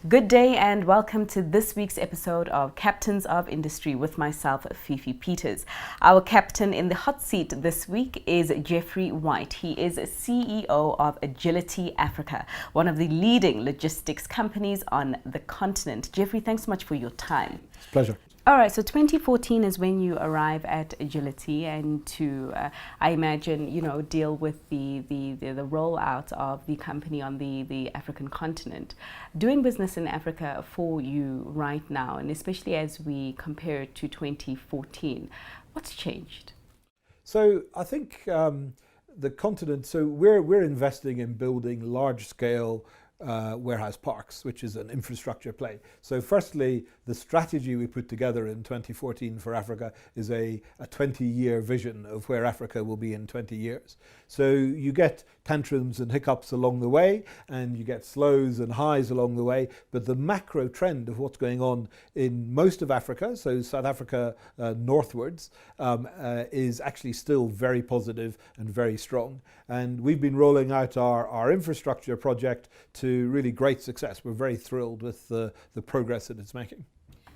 Good day and welcome to this week's episode of Captains of Industry with myself, Fifi Peters. Our captain in the hot seat this week is Jeffrey White. He is CEO of Agility Africa, one of the leading logistics companies on the continent. Jeffrey, thanks so much for your time. It's a pleasure. All right, so 2014 is when you arrive at Agility and to, I imagine, deal with the rollout of the company on the African continent. Doing business in Africa for you right now, and especially as we compare it to 2014, what's changed? So I think the continent, so we're investing in building large-scale warehouse parks, which is an infrastructure play. So firstly, the strategy we put together in 2014 for Africa is a 20-year vision of where Africa will be in 20 years. So you get tantrums and hiccups along the way, and you get slows and highs along the way, but the macro trend of what's going on in most of Africa, so South Africa northwards, is actually still very positive and very strong. And we've been rolling out our infrastructure project to really great success. We're very thrilled with the progress that it's making.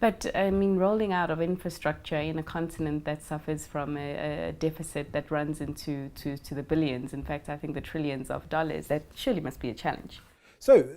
But I mean, rolling out of infrastructure in a continent that suffers from a deficit that runs into the billions, in fact, I think the trillions of dollars, that surely must be a challenge. So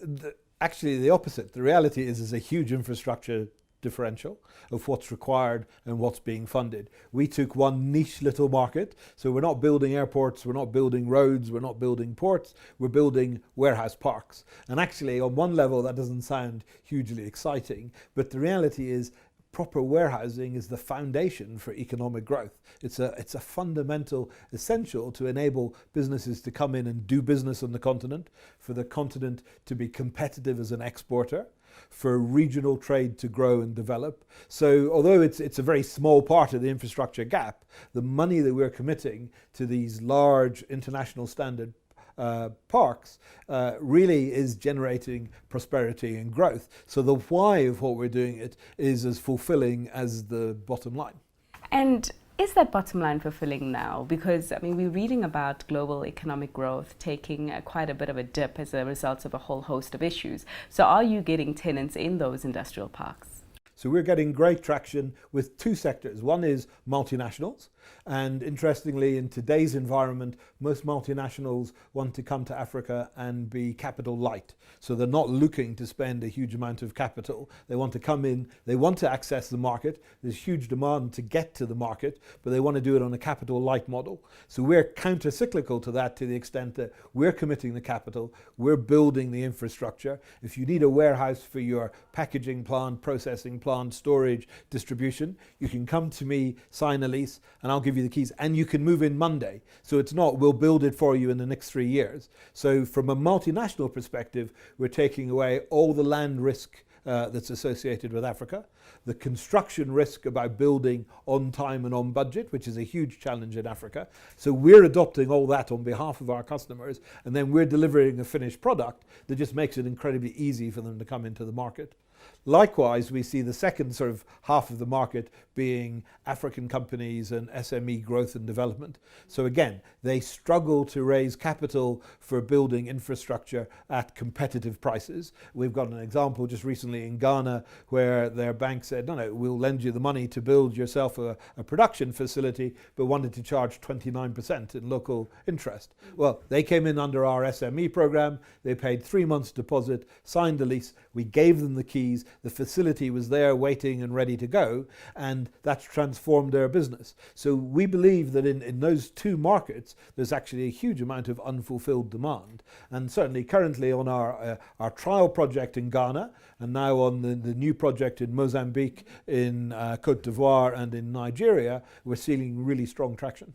actually the opposite. The reality is there's a huge infrastructure differential of what's required and what's being funded. We took one niche little market, so we're not building airports, we're not building roads, we're not building ports, we're building warehouse parks. And actually on one level that doesn't sound hugely exciting, but the reality is proper warehousing is the foundation for economic growth. It's a fundamental essential to enable businesses to come in and do business on the continent, for the continent to be competitive as an exporter, for regional trade to grow and develop. So although it's a very small part of the infrastructure gap, the money that we're committing to these large international standard parks really is generating prosperity and growth. So the why of what we're doing it is as fulfilling as the bottom line. And is that bottom line fulfilling now? Because, I mean, we're reading about global economic growth taking quite a bit of a dip as a result of a whole host of issues. So are you getting tenants in those industrial parks? So we're getting great traction with two sectors. One is multinationals. And interestingly, in today's environment, most multinationals want to come to Africa and be capital light. So they're not looking to spend a huge amount of capital. They want to come in, they want to access the market. There's huge demand to get to the market, but they want to do it on a capital light model. So we're counter-cyclical to that, to the extent that we're committing the capital, we're building the infrastructure. If you need a warehouse for your packaging plant, processing plant, storage, distribution, you can come to me, sign a lease, and I'll give you the keys, and you can move in Monday. So it's not, we'll build it for you in the next 3 years. So from a multinational perspective, we're taking away all the land risk that's associated with Africa, the construction risk about building on time and on budget, which is a huge challenge in Africa. So we're adopting all that on behalf of our customers, and then we're delivering a finished product that just makes it incredibly easy for them to come into the market. Likewise, we see the second sort of half of the market being African companies and SME growth and development. So again, they struggle to raise capital for building infrastructure at competitive prices. We've got an example just recently in Ghana where their bank said, no, we'll lend you the money to build yourself a production facility, but wanted to charge 29% in local interest. Well, they came in under our SME program, they paid 3 months deposit, signed the lease, we gave them the keys, the facility was there waiting and ready to go, and that's transformed their business. So we believe that in those two markets, there's actually a huge amount of unfulfilled demand. And certainly currently on our trial project in Ghana, and now on the new project in Mozambique, in Côte d'Ivoire and in Nigeria, we're seeing really strong traction.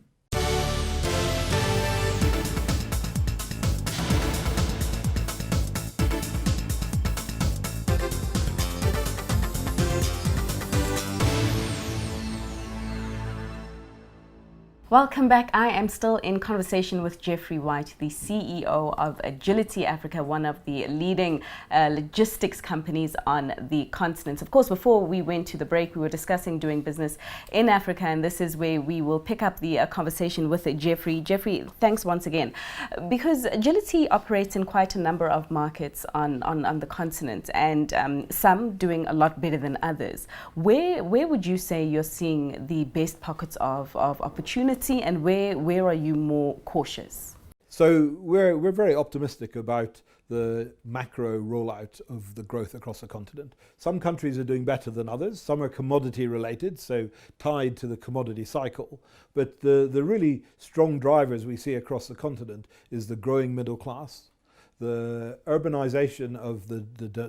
Welcome back. I am still in conversation with Jeffrey White, the CEO of Agility Africa, one of the leading logistics companies on the continent. Of course, before we went to the break, we were discussing doing business in Africa, and this is where we will pick up the conversation with Jeffrey. Jeffrey, thanks once again. Because Agility operates in quite a number of markets on the continent, and some doing a lot better than others. Where would you say you're seeing the best pockets of opportunity? And where are you more cautious? So we're very optimistic about the macro rollout of the growth across the continent. Some countries are doing better than others. Some are commodity related, so tied to the commodity cycle. But the really strong drivers we see across the continent is the growing middle class, the urbanization of the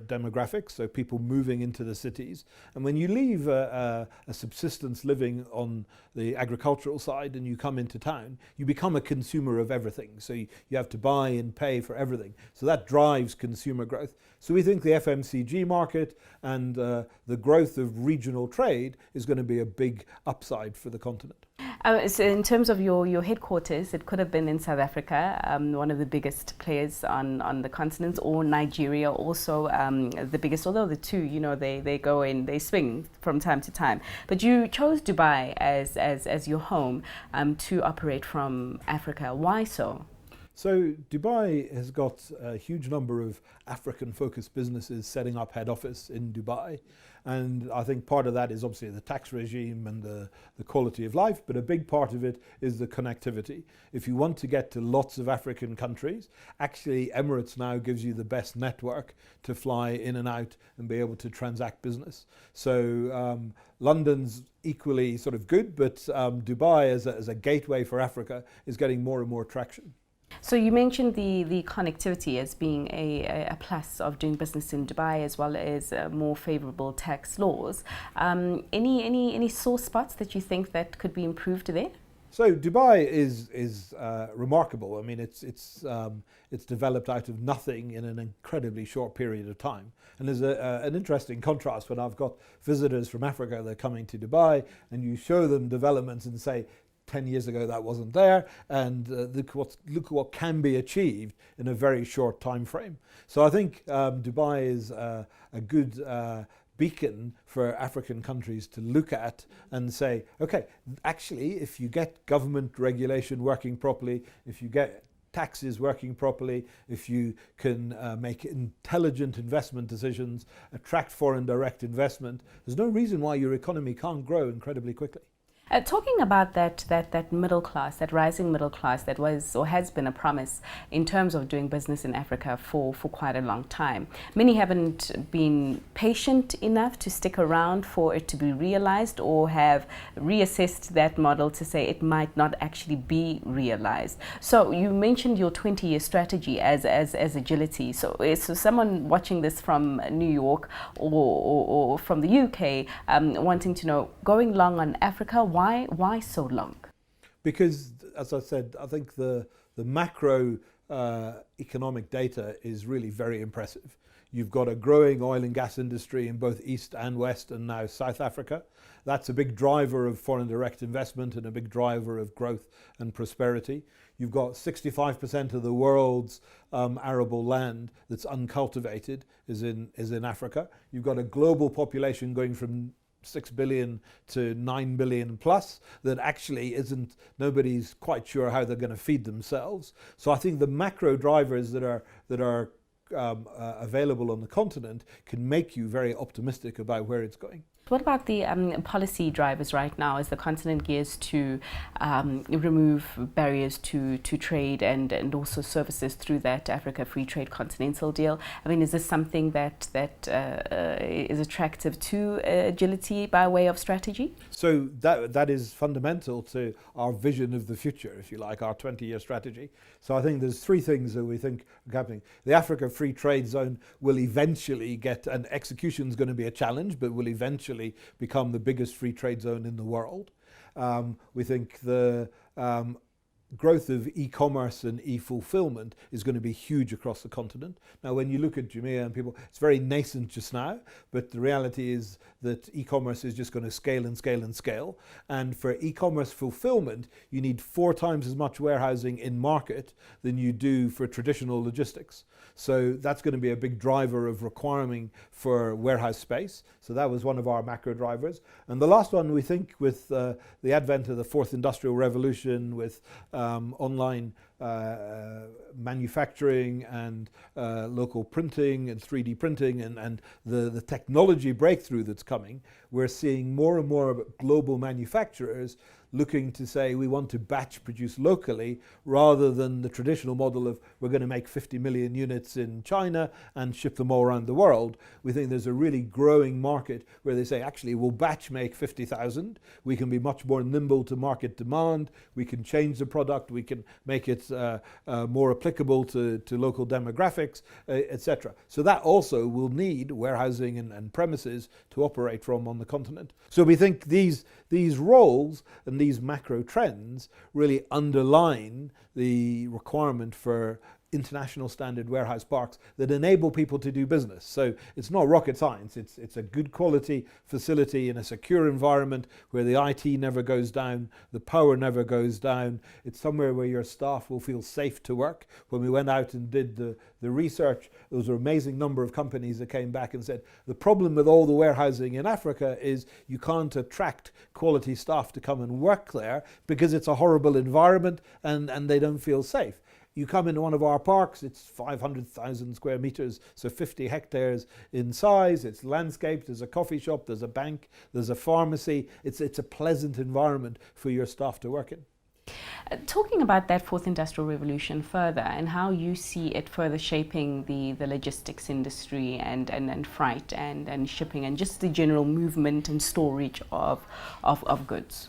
demographics, so people moving into the cities. And when you leave a subsistence living on the agricultural side and you come into town, you become a consumer of everything. So you have to buy and pay for everything. So that drives consumer growth. So we think the FMCG market and the growth of regional trade is going to be a big upside for the continent. So in terms of your headquarters, it could have been in South Africa, one of the biggest players on the continent, or Nigeria, also the biggest, although the two, they go in, they swing from time to time. But you chose Dubai as your home to operate from Africa. Why so? So Dubai has got a huge number of African-focused businesses setting up head office in Dubai. And I think part of that is obviously the tax regime and the quality of life, but a big part of it is the connectivity. If you want to get to lots of African countries, actually Emirates now gives you the best network to fly in and out and be able to transact business. So London's equally sort of good, but Dubai as a gateway for Africa is getting more and more traction. So you mentioned the connectivity as being a plus of doing business in Dubai, as well as more favorable tax laws. Any sore spots that you think that could be improved there? So Dubai is remarkable. I mean, it's developed out of nothing in an incredibly short period of time. And there's an interesting contrast when I've got visitors from Africa, they're coming to Dubai, and you show them developments and say, 10 years ago that wasn't there, and look what can be achieved in a very short time frame. So I think Dubai is a good beacon for African countries to look at and say, okay, actually, if you get government regulation working properly, if you get taxes working properly, if you can make intelligent investment decisions, attract foreign direct investment, there's no reason why your economy can't grow incredibly quickly. Talking about that middle class, that rising middle class that was or has been a promise in terms of doing business in Africa for quite a long time. Many haven't been patient enough to stick around for it to be realized, or have reassessed that model to say it might not actually be realized. So you mentioned your 20-year strategy as Agility. So someone watching this from New York or from the UK wanting to know, going long on Africa, why so long? Because, as I said, I think the macro economic data is really very impressive. You've got a growing oil and gas industry in both East and West and now South Africa. That's a big driver of foreign direct investment and a big driver of growth and prosperity. You've got 65% of the world's arable land that's uncultivated is in Africa. You've got a global population going from 6 billion to 9 billion plus that actually nobody's quite sure how they're going to feed themselves. So I think the macro drivers that are available on the continent can make you very optimistic about where it's going. What about the policy drivers right now as the continent gears to remove barriers to trade and also services through that Africa Free Trade Continental Deal? I mean, is this something that is attractive to Agility by way of strategy? So that is fundamental to our vision of the future, if you like, our 20-year strategy. So I think there's three things that we think are happening. The Africa Free Trade Zone will eventually get, and execution is going to be a challenge, but will eventually become the biggest free trade zone in the world. We think the growth of e-commerce and e-fulfillment is going to be huge across the continent. Now, when you look at Jamaica and people, it's very nascent just now, but the reality is that e-commerce is just going to scale and scale and scale. And for e-commerce fulfillment, you need 4 times as much warehousing in market than you do for traditional logistics. So that's going to be a big driver of requirement for warehouse space. So that was one of our macro drivers. And the last one, we think, with the advent of the fourth industrial revolution, with online manufacturing and local printing and 3D printing and the technology breakthrough that's coming, we're seeing more and more global manufacturers looking to say we want to batch produce locally rather than the traditional model of we're going to make 50 million units in China and ship them all around the world. We think there's a really growing market where they say actually we'll batch make 50,000, we can be much more nimble to market demand, we can change the product, we can make it more applicable to local demographics, etc. So that also will need warehousing and premises to operate from on the continent. So we think these roles and these macro trends really underline the requirement for international standard warehouse parks that enable people to do business. So it's not rocket science, it's a good quality facility in a secure environment where the IT never goes down, the power never goes down. It's somewhere where your staff will feel safe to work. When we went out and did the research, there was an amazing number of companies that came back and said the problem with all the warehousing in Africa is you can't attract quality staff to come and work there because it's a horrible environment and they don't feel safe. You come into one of our parks, it's 500,000 square meters, so 50 hectares in size, it's landscaped, there's a coffee shop, there's a bank, there's a pharmacy. It's a pleasant environment for your staff to work in. Talking about that fourth industrial revolution further and how you see it further shaping the logistics industry and freight and shipping and just the general movement and storage of goods.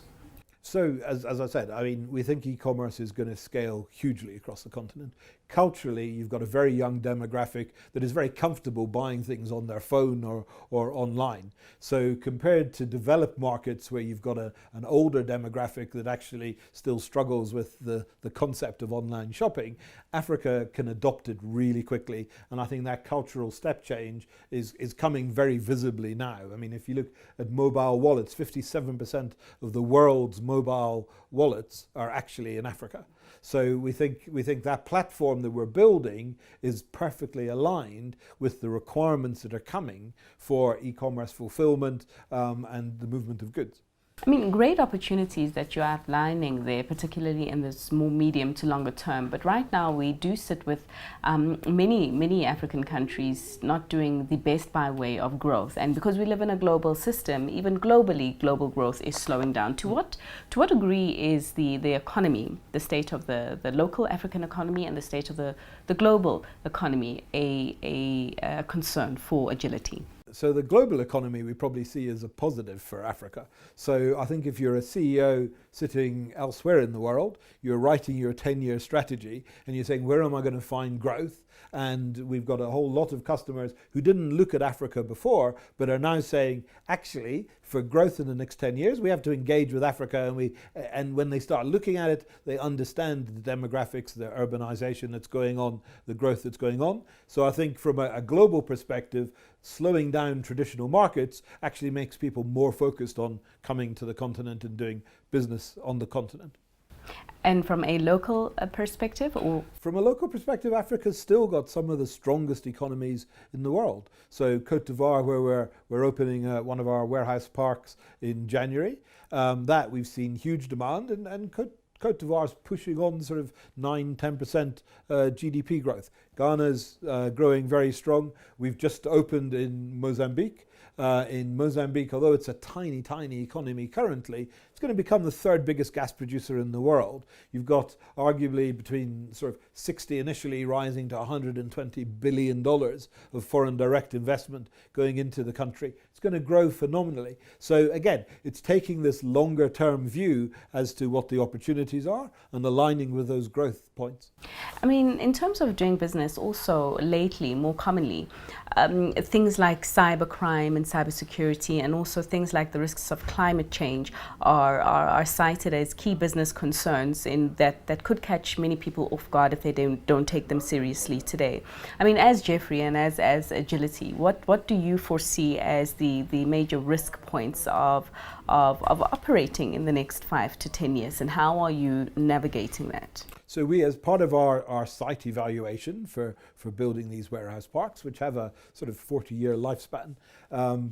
So, as I said, I mean, we think e-commerce is going to scale hugely across the continent. Culturally, you've got a very young demographic that is very comfortable buying things on their phone or online. So compared to developed markets where you've got an older demographic that actually still struggles with the concept of online shopping, Africa can adopt it really quickly. And I think that cultural step change is coming very visibly now. I mean, if you look at mobile wallets, 57% of the world's mobile wallets are actually in Africa. So we think that platform that we're building is perfectly aligned with the requirements that are coming for e-commerce fulfillment and the movement of goods. I mean, great opportunities that you're outlining there, particularly in this more medium to longer term. But right now we do sit with many African countries not doing the best by way of growth. And because we live in a global system, even globally, global growth is slowing down. To what degree is the economy, the state of the local African economy and the state of the global economy a concern for agility? So the global economy we probably see as a positive for Africa. So I think if you're a CEO sitting elsewhere in the world, you're writing your 10-year strategy and you're saying, where am I going to find growth? And we've got a whole lot of customers who didn't look at Africa before, but are now saying, actually, for growth in the next 10 years, we have to engage with Africa. And when they start looking at it, they understand the demographics, the urbanization that's going on, the growth that's going on. So I think from a global perspective, slowing down traditional markets actually makes people more focused on coming to the continent and doing business on the continent. And from a local perspective? Or from a local perspective, Africa's still got some of the strongest economies in the world. So Côte d'Ivoire, where we're opening one of our warehouse parks in January, that we've seen huge demand, and Côte d'Ivoire's pushing on sort of 9-10% GDP growth. Ghana's growing very strong. We've just opened in Mozambique. In Mozambique, although it's a tiny economy currently, it's going to become the third biggest gas producer in the world. You've got arguably between sort of 60 initially rising to $120 billion of foreign direct investment going into the country. It's going to grow phenomenally. So again, it's taking this longer term view as to what the opportunities are and aligning with those growth points. I mean, in terms of doing business also lately, more commonly, things like cybercrime and cybersecurity and also things like the risks of climate change are are cited as key business concerns in that could catch many people off guard if they don't take them seriously today. I mean, as Jeffrey and as Agility, what do you foresee as the major risk points of operating in the next 5 to 10 years, and how are you navigating that? So we, as part of our site evaluation for building these warehouse parks, which have a sort of 40-year lifespan,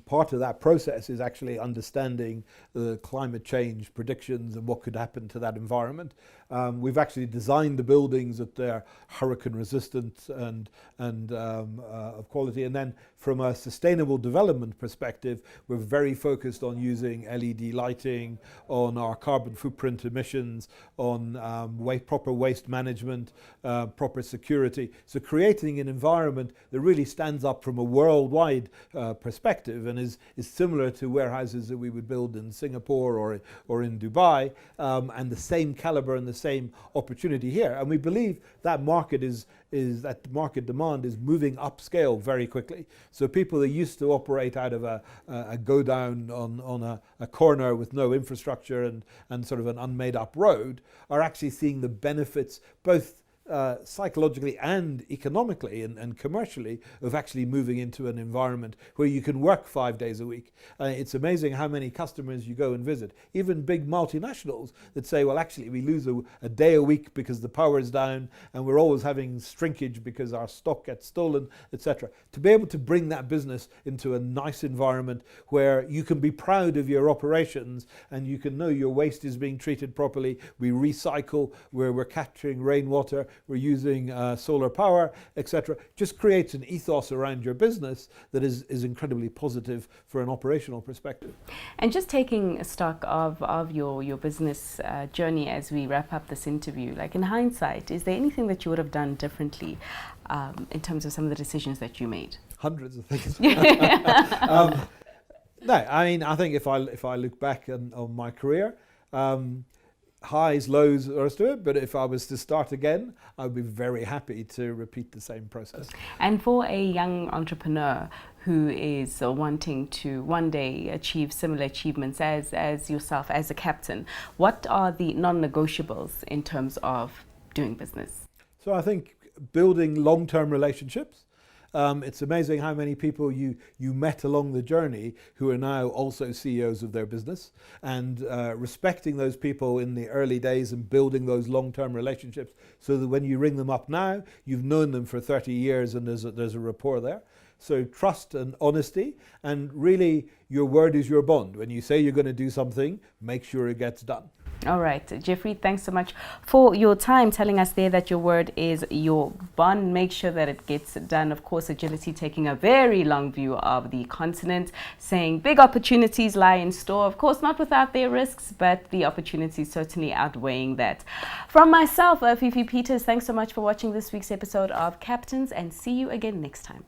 part of that process is actually understanding the climate change predictions and what could happen to that environment. We've actually designed the buildings that they're hurricane resistant and of quality. And then from a sustainable development perspective, we're very focused on using LED lighting, on our carbon footprint emissions, on proper waste management, proper security. So creating an environment that really stands up from a worldwide perspective and is similar to warehouses that we would build in Singapore or in Dubai, and the same caliber and the same opportunity here. And we believe that market market demand is moving upscale very quickly. So people that used to operate out of a go down on a corner with no infrastructure and sort of an unmade up road are actually seeing the benefits, both psychologically and economically and commercially, of actually moving into an environment where you can work 5 days a week. It's amazing how many customers you go and visit, even big multinationals that say, well, actually we lose a day a week because the power is down and we're always having shrinkage because our stock gets stolen, etc. To be able to bring that business into a nice environment where you can be proud of your operations and you can know your waste is being treated properly, we recycle, where we're capturing rainwater, we're using solar power, etc. Just creates an ethos around your business that is incredibly positive for an operational perspective. And just taking stock of your business journey as we wrap up this interview, like in hindsight, is there anything that you would have done differently in terms of some of the decisions that you made? Hundreds of things. No, I mean, I think if I look back on my career, highs, lows, the rest of it, but if I was to start again, I would be very happy to repeat the same process. And for a young entrepreneur who is wanting to one day achieve similar achievements as yourself, as a captain, what are the non-negotiables in terms of doing business? So I think building long-term relationships. It's amazing how many people you met along the journey who are now also CEOs of their business, and respecting those people in the early days and building those long-term relationships so that when you ring them up now, you've known them for 30 years and there's a rapport there. So trust and honesty, and really your word is your bond. When you say you're going to do something, make sure it gets done. All right, Jeffrey, thanks so much for your time, telling us there that your word is your bond. Make sure that it gets done. Of course, Agility taking a very long view of the continent, saying big opportunities lie in store. Of course, not without their risks, but the opportunities certainly outweighing that. From myself, Fifi Peters, thanks so much for watching this week's episode of Captains, and see you again next time.